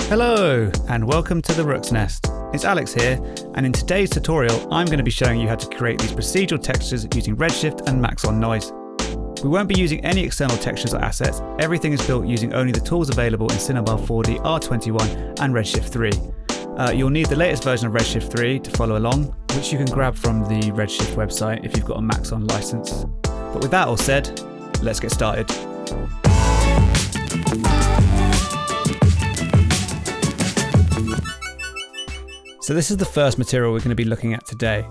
Hello and welcome to the Rook's Nest. It's Alex here, and in today's tutorial I'm going to be showing you how to create these procedural textures using Redshift and Maxon Noise. We won't be using any external textures or assets. Everything is built using only the tools available in Cinnabar 4D, R21 and Redshift 3. You'll need the latest version of Redshift 3 to follow along, which you can grab from the Redshift website if you've got a Maxon license. But with that all said, let's get started. So this is the first material we're going to be looking at today.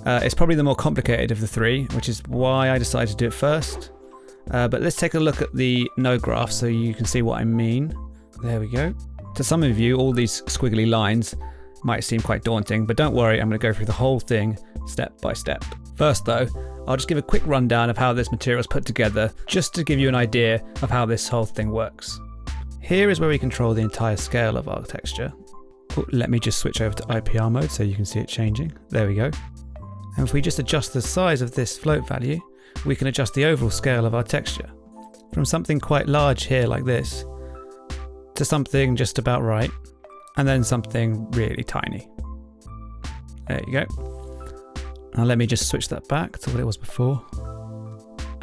It's probably the more complicated of the three, which is why I decided to do it first. But let's take a look at the node graph so you can see what I mean. There we go. To some of you, all these squiggly lines might seem quite daunting, but don't worry, I'm going to go through the whole thing step by step. First though, I'll just give a quick rundown of how this material is put together, just to give you an idea of how this whole thing works. Here is where we control the entire scale of our texture. Let me just switch over to IPR mode so you can see it changing. There we go. And if we just adjust the size of this float value, we can adjust the overall scale of our texture. From something quite large here like this, to something just about right, and then something really tiny. There you go. Now let me just switch that back to what it was before.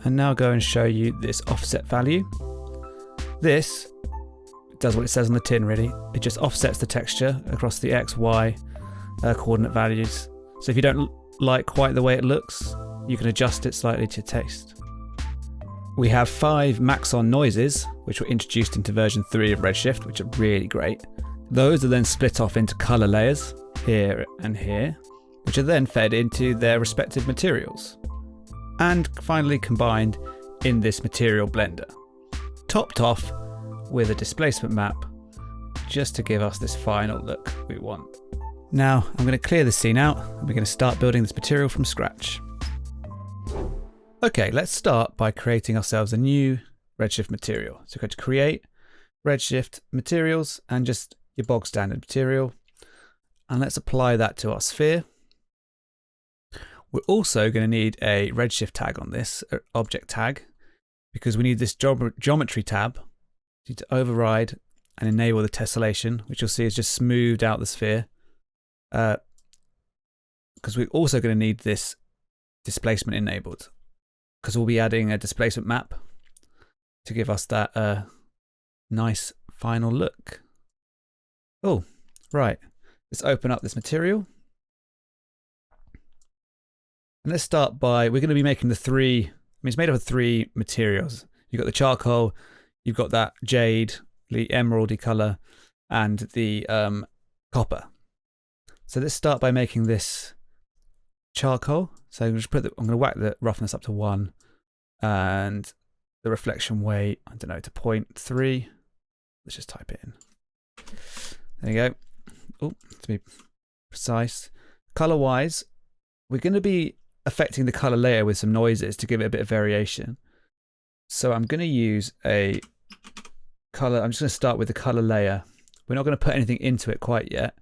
And now go and show you this offset value. This does what it says on the tin really. It just offsets the texture across the X, Y coordinate values. So if you don't like quite the way it looks, you can adjust it slightly to your taste. We have 5 Maxon noises, which were introduced into version 3 of Redshift, which are really great. Those are then split off into color layers, here and here, which are then fed into their respective materials, and finally combined in this material blender. Topped off with a displacement map, just to give us this final look we want. Now I'm going to clear the scene out, and we're going to start building this material from scratch. Okay, let's start by creating ourselves a new Redshift material. So go to Create, Redshift Materials, and just your bog standard material. And let's apply that to our sphere. We're also going to need a Redshift tag on this, object tag, because we need this geometry tab. You need to override and enable the tessellation, which you'll see is just smoothed out the sphere. Because we're also going to need this displacement enabled, because we'll be adding a displacement map to give us that nice final look. Oh, right. Let's open up this material. And let's start by, we're going to be making it's made up of 3 materials. You've got the charcoal, you've got that jade, the emeraldy color, and the copper. So let's start by making this charcoal. So I'm going to whack the roughness up to 1, and the reflection weight, I don't know, to 0.3. Let's just type it in. There you go. Oh, to be precise. Color wise, we're going to be affecting the color layer with some noises to give it a bit of variation. So I'm going to use a color. I'm just going to start with the color layer. We're not going to put anything into it quite yet,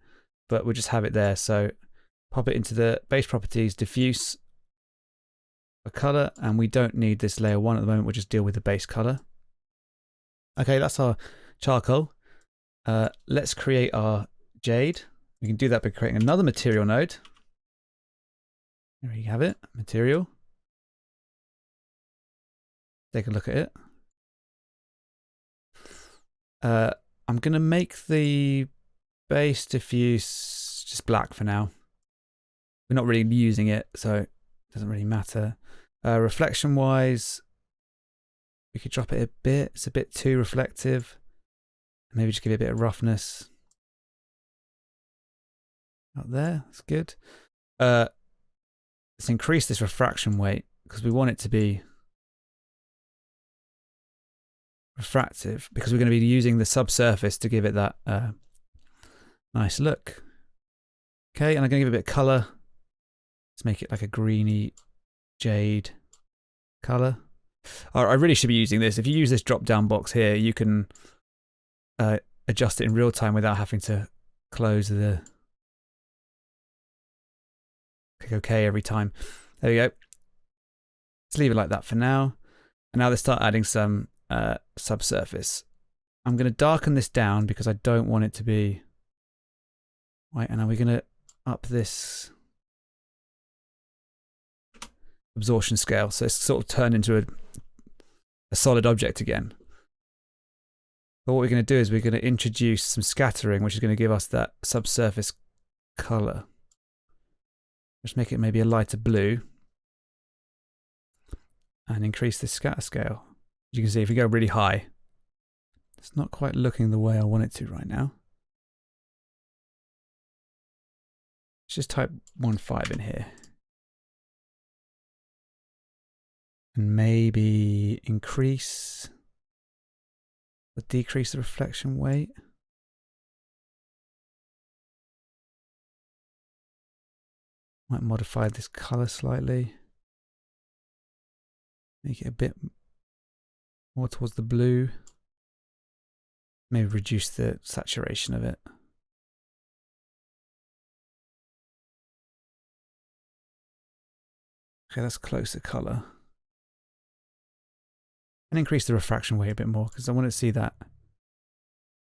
but we'll just have it there. So pop it into the base properties, diffuse a color, and we don't need this layer 1 at the moment. We'll just deal with the base color. Okay, that's our charcoal. Let's create our jade. We can do that by creating another material node. There you have it, material. Take a look at it. I'm going to make the base diffuse just black for now. We're not really using it, so it doesn't really matter. Reflection wise, we could drop it a bit. It's a bit too reflective. Maybe just give it a bit of roughness. Up there, that's good. Let's increase this refraction weight because we want it to be refractive, because we're going to be using the subsurface to give it that nice look. Okay, and I'm going to give it a bit of color. Let's make it like a greeny jade color. I really should be using this. If you use this drop down box here, you can adjust it in real time without having to close the click OK every time. There we go. Let's leave it like that for now. And now let's start adding some subsurface. I'm going to darken this down because I don't want it to be white. And are we going to up this absorption scale so it's sort of turned into a solid object again? But what we're going to do is we're going to introduce some scattering, which is going to give us that subsurface color. Just make it maybe a lighter blue and increase the scatter scale. As you can see, if we go really high, it's not quite looking the way I want it to right now. Let's just type 1.5 in here. And maybe increase or decrease the reflection weight. Might modify this color slightly. Make it a bit more towards the blue. Maybe reduce the saturation of it. Okay, that's closer color. And increase the refraction weight a bit more because I want to see that.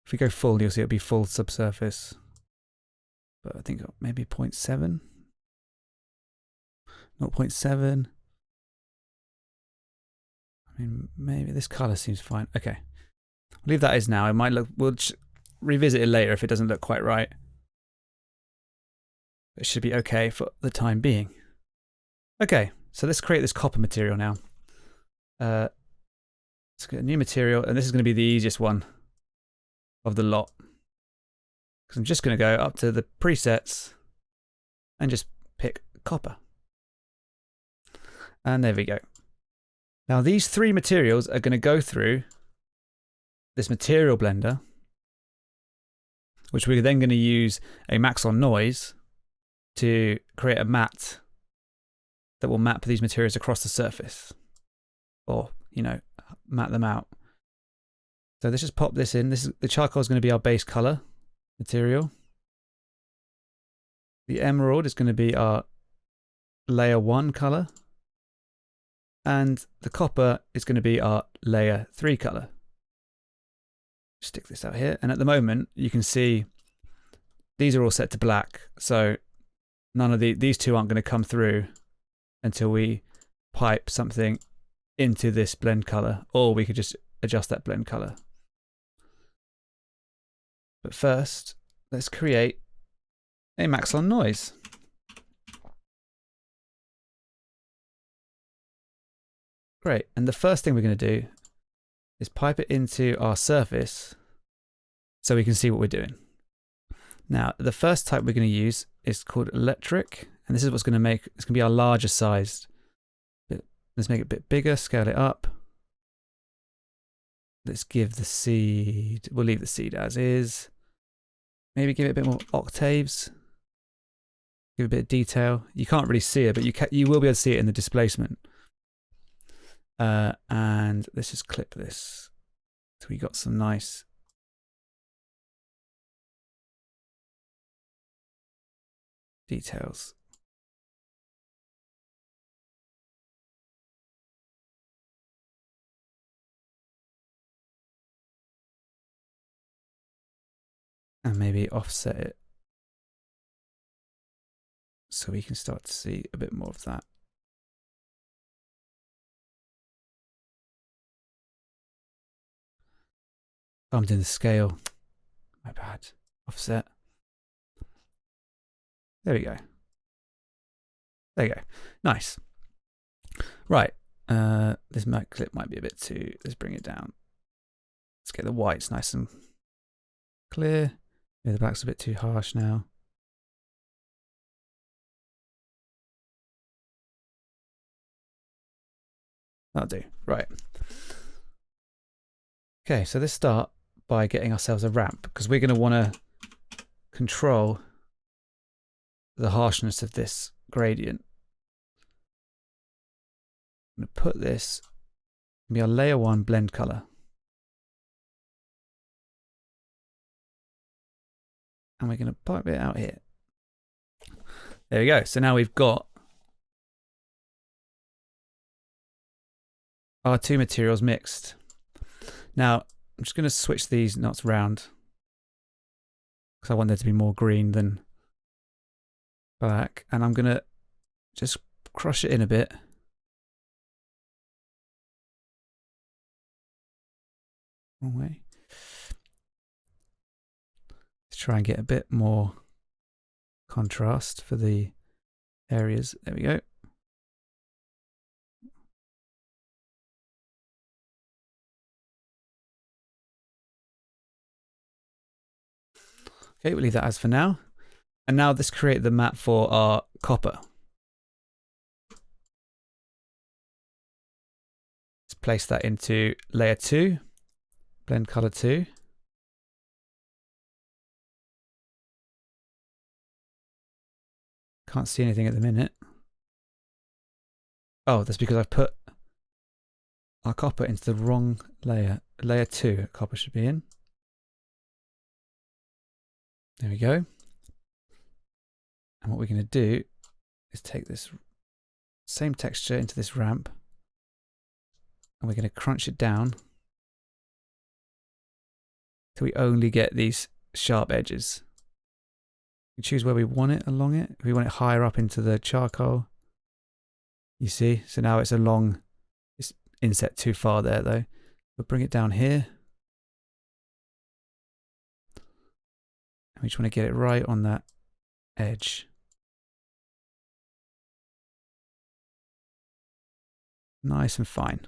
If we go full, you'll see it'll be full subsurface. But I think maybe 0.7. 0.7. I mean, maybe this color seems fine. Okay. I'll leave that as now. It might look, we'll revisit it later if it doesn't look quite right. It should be okay for the time being. Okay, so let's create this copper material now. Let's get a new material, and this is going to be the easiest one of the lot. Because I'm just going to go up to the presets and just pick copper. And there we go. Now these three materials are going to go through this material blender, which we're then going to use a Maxon Noise to create a matte that will map these materials across the surface, or, you know, matte them out. So let's just pop this in. This is the charcoal is going to be our base color material. The emerald is going to be our layer 1 color. And the copper is going to be our layer 3 color. Stick this out here. And at the moment, you can see these are all set to black. So none of these two aren't going to come through until we pipe something into this blend color, or we could just adjust that blend color. But first, let's create a Maxon Noise. Great, and the first thing we're going to do is pipe it into our surface so we can see what we're doing. Now, the first type we're going to use is called electric, and this is what's going to make, it's going to be our larger sized. Let's make it a bit bigger, scale it up. Let's give the seed, we'll leave the seed as is. Maybe give it a bit more octaves. Give it a bit of detail. You can't really see it, but you will be able to see it in the displacement. And let's just clip this. So we got some nice details. And maybe offset it so we can start to see a bit more of that. Oh, I'm doing the scale. My bad. Offset. There we go. There you go. Nice. Right. This clip might be a bit too... Let's bring it down. Let's get the whites nice and clear. Yeah, the black's a bit too harsh now. That'll do. Right. Okay, so let's start by getting ourselves a ramp, because we're going to want to control the harshness of this gradient. I'm going to put this, be our layer 1 blend color. And we're going to pipe it out here. There we go. So now we've got our two materials mixed. Now, I'm just going to switch these knots round because I want there to be more green than black, and I'm going to just crush it in a bit. Wrong way. Let's try and get a bit more contrast for the areas. There we go. Okay, we'll leave that as for now. And now let's create the map for our copper. Let's place that into layer 2, blend color 2. Can't see anything at the minute. Oh, that's because I've put our copper into the wrong layer. Layer 2, copper should be in. There we go. And what we're going to do is take this same texture into this ramp, and we're going to crunch it down till we only get these sharp edges. We choose where we want it along it. If we want it higher up into the charcoal, you see, so now it's along, it's inset too far there though. We'll bring it down here. And we just want to get it right on that edge. Nice and fine.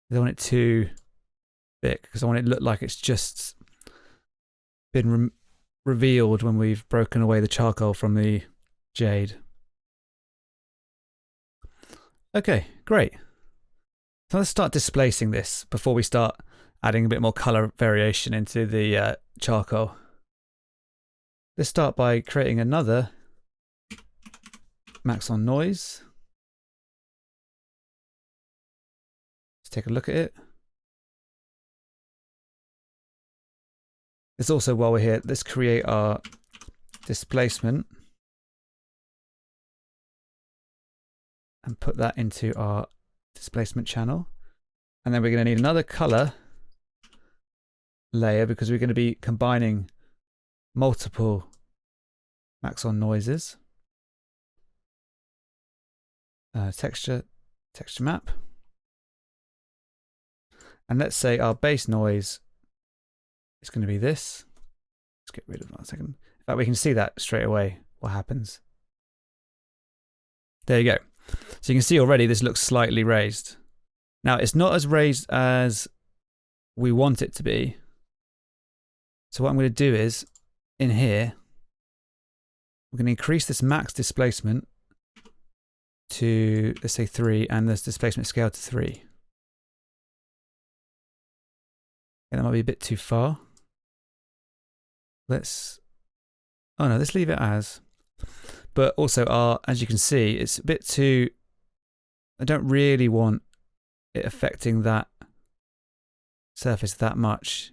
I don't want it too thick because I want it to look like it's just been revealed when we've broken away the charcoal from the jade. Okay, great. So let's start displacing this before we start adding a bit more color variation into the charcoal. Let's start by creating another Maxon Noise. Let's take a look at it. Let's also, while we're here, let's create our displacement and put that into our displacement channel. And then we're going to need another color layer because we're going to be combining multiple Maxon noises. Texture map. And let's say our base noise is going to be this. Let's get rid of that a second. In fact, we can see that straight away, what happens. There you go. So you can see already this looks slightly raised. Now it's not as raised as we want it to be. So what I'm going to do is, in here, we're going to increase this max displacement to, let's say 3, and this displacement scale to 3. And that might be a bit too far. Let's leave it as. But also as you can see, it's a bit too, I don't really want it affecting that surface that much.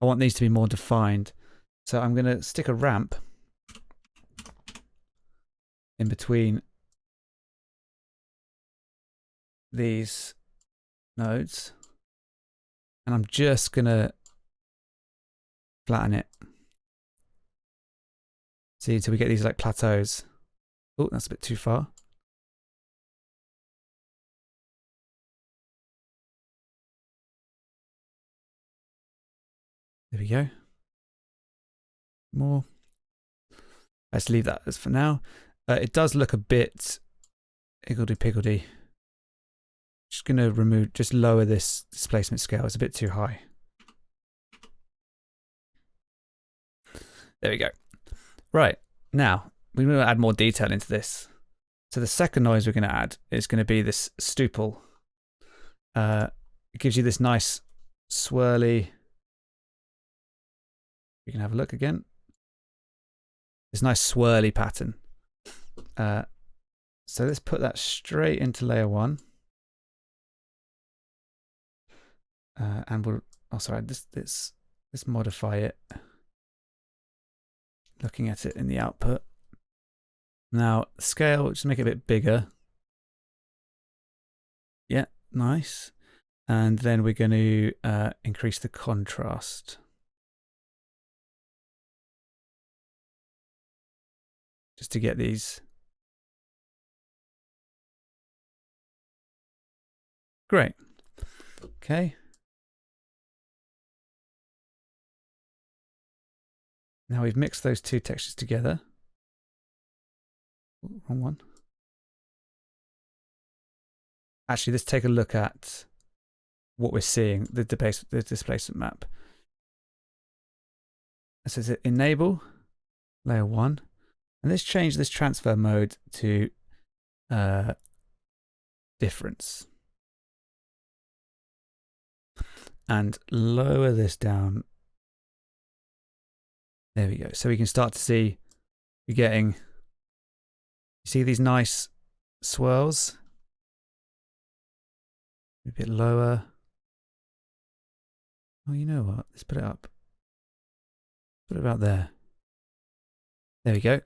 I want these to be more defined. So I'm going to stick a ramp in between these nodes. And I'm just going to flatten it. See, until we get these like plateaus. Oh, that's a bit too far. There we go. More. Let's leave that as for now. It does look a bit higgledy-piggledy. Just going to just lower this displacement scale. It's a bit too high. There we go. Right, now we're going to add more detail into this. So the second noise we're going to add is going to be this stupel. It gives you this nice swirly. You can have a look again. This nice swirly pattern. So let's put that straight into layer 1. And we'll, let's modify it. Looking at it in the output. Now, scale, just make it a bit bigger. Yeah, nice. And then we're going to increase the contrast. Just to get these. Great. Okay. Now we've mixed those two textures together. Ooh, wrong one. Actually, let's take a look at what we're seeing, the displacement map. It says enable layer 1. And let's change this transfer mode to difference. And lower this down. There we go. So we can start to see you're getting, you see these nice swirls? A bit lower. Oh, you know what? Let's put it up. Put it about there. There we go.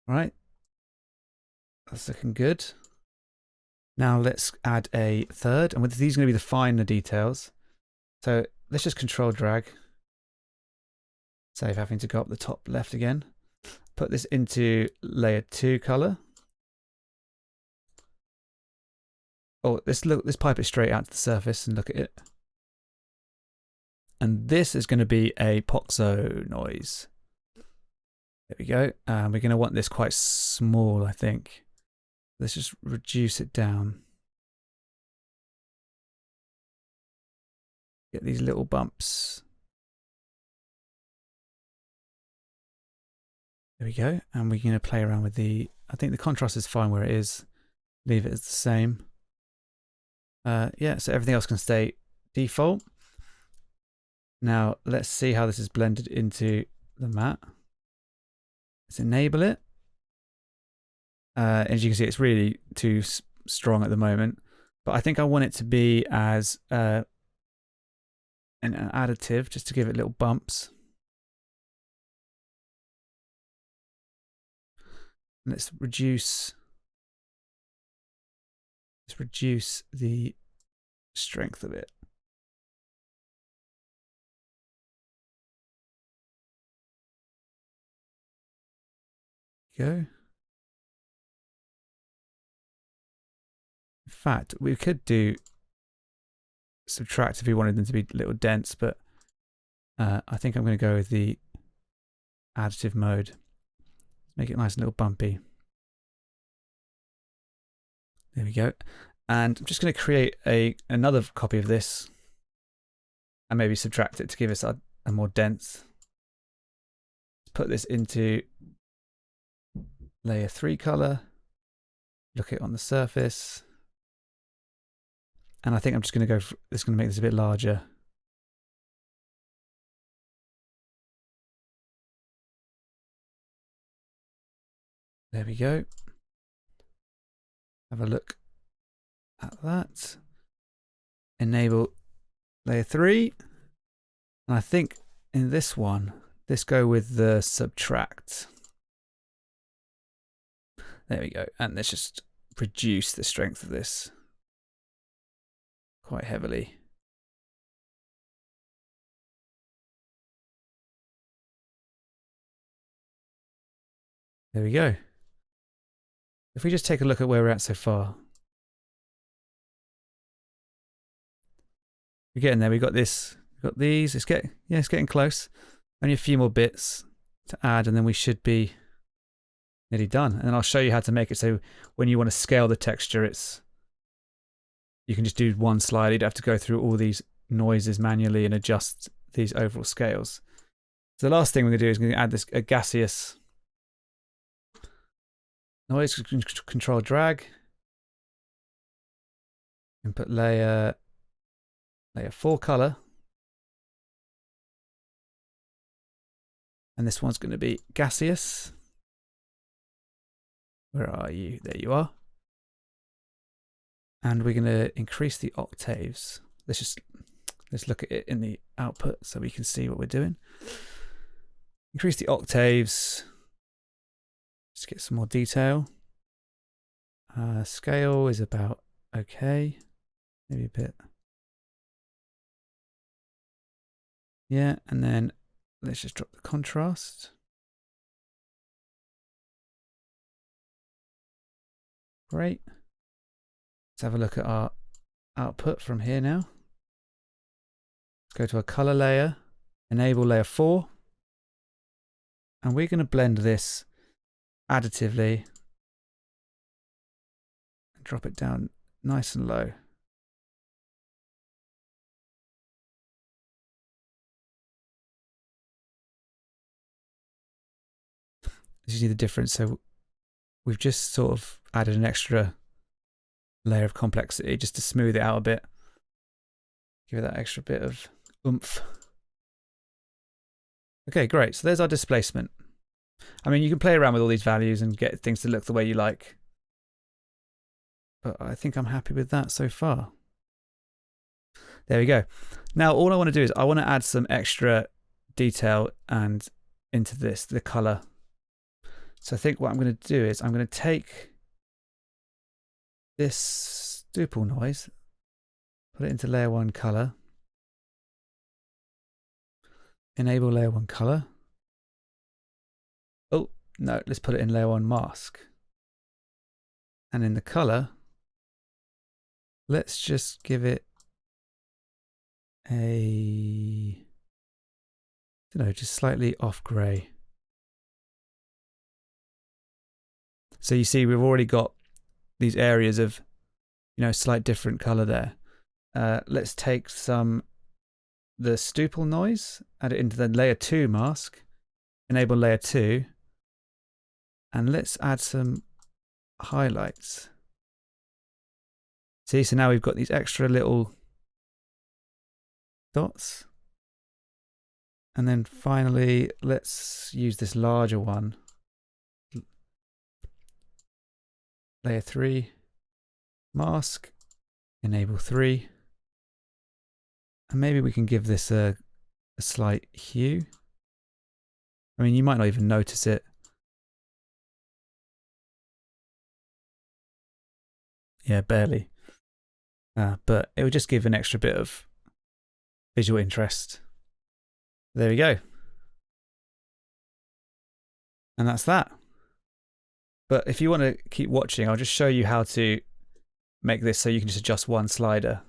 All right. That's looking good. Now let's add a third, and these are going to be the finer details. So let's just control drag. Save having to go up the top left again. Put this into layer 2 color. Oh, let's pipe it straight out to the surface and look at it. And this is going to be a Maxon Noise. There we go. We're going to want this quite small, I think. Let's just reduce it down. Get these little bumps. There we go. And we're going to play around with the, I think the contrast is fine where it is. Leave it as the same. Yeah, so everything else can stay default. Now let's see how this is blended into the matte. Let's enable it. As you can see, it's really too strong at the moment, but I think I want it to be as an additive, just to give it little bumps. Let's reduce the strength of it. Go. In fact, we could do subtract if we wanted them to be a little dense, but I think I'm going to go with the additive mode. Make it nice and little bumpy. There we go. And I'm just going to create another copy of this and maybe subtract it to give us a more dense. Let's put this into layer 3 color. Look it on the surface. And I think I'm just going to go for, it's going to make this a bit larger. There we go. Have a look at that. Enable layer 3. And I think in this one, let's go with the subtract. There we go. And let's just reduce the strength of this quite heavily. There we go. If we just take a look at where we're at so far. We're getting there. We've got this. We've got these. It's getting close. Only a few more bits to add, and then we should be nearly done. And then I'll show you how to make it so when you want to scale the texture, you can just do one slide. You don't have to go through all these noises manually and adjust these overall scales. So the last thing we're going to do is going to add this a gaseous noise. Control drag. And put layer 4 color. And this one's going to be gaseous. Where are you? There you are. And we're going to increase the octaves. Let's look at it in the output so we can see what we're doing. Increase the octaves. Let's get some more detail. Scale is about okay. Maybe a bit. Yeah, and then let's just drop the contrast. Great. Let's have a look at our output from here now. Let's go to our color layer, enable layer 4, and we're going to blend this additively and drop it down nice and low. As you see the difference, so we've just sort of added an extra layer of complexity just to smooth it out a bit. Give it that extra bit of oomph. Okay, great. So there's our displacement. I mean, you can play around with all these values and get things to look the way you like. But I think I'm happy with that so far. There we go. Now, all I want to do is I want to add some extra detail and into this, the color. So I think what I'm going to do is I'm going to take this stipple noise, put it into layer 1 color, enable layer 1 color. Oh, no, let's put it in layer 1 mask. And in the color, let's just give it a, I don't know, just slightly off gray. So you see, we've already got these areas of, you know, slight different color there. Let's take the stipple noise, add it into the layer 2 mask, enable layer 2, and let's add some highlights. See, so now we've got these extra little dots. And then finally, let's use this larger one. Layer 3, mask, enable 3. And maybe we can give this a slight hue. I mean, you might not even notice it. Yeah, barely. But it would just give an extra bit of visual interest. There we go. And that's that. But if you want to keep watching, I'll just show you how to make this so you can just adjust one slider.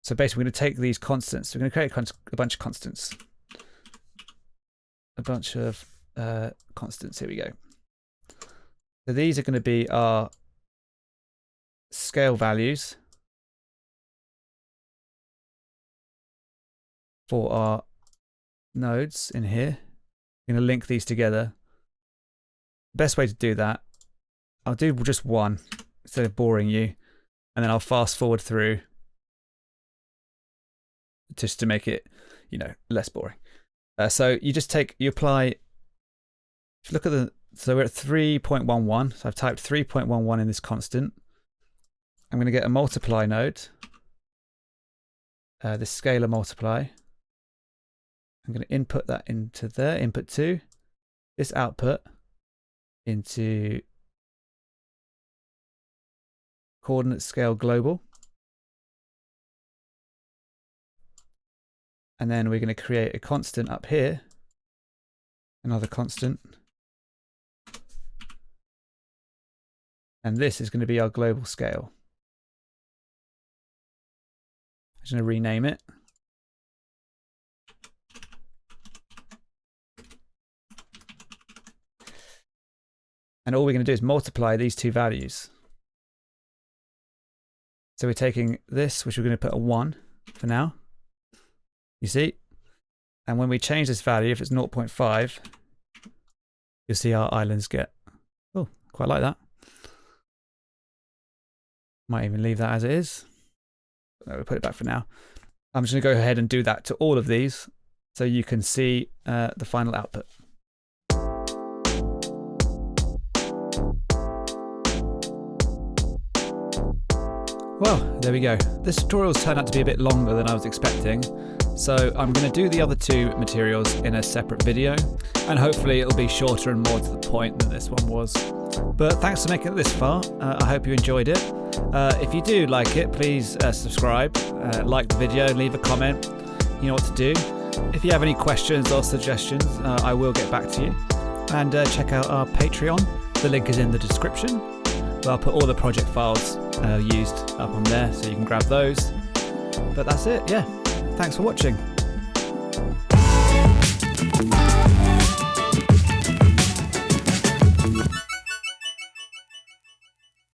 So basically, we're going to take these constants. We're going to create a bunch of constants. A bunch of constants. Here we go. So these are going to be our scale values for our nodes in here. I'm going to link these together. Best way to do that, I'll do just one instead of boring you, and then I'll fast forward through just to make it, you know, less boring. So you just apply, if you look at so we're at 3.11, so I've typed 3.11 in this constant. I'm going to get a multiply node, this scalar multiply. I'm going to input that into there, input 2, this output into coordinate scale global. And then we're going to create a constant up here, another constant. And this is going to be our global scale. I'm just going to rename it. And all we're going to do is multiply these two values. So we're taking this, which we're going to put a 1 for now. You see? And when we change this value, if it's 0.5, you'll see our islands get, oh, quite like that. Might even leave that as it is. No, we'll put it back for now. I'm just going to go ahead and do that to all of these so you can see the final output. Well, there we go. This tutorial's turned out to be a bit longer than I was expecting, so I'm going to do the other two materials in a separate video, and hopefully it'll be shorter and more to the point than this one was. But thanks for making it this far. I hope you enjoyed it. If you do like it, please subscribe, like the video, leave a comment. You know what to do. If you have any questions or suggestions, I will get back to you. And check out our Patreon. The link is in the description. I'll put all the project files used up on there so you can grab those. But that's it, yeah. Thanks for watching.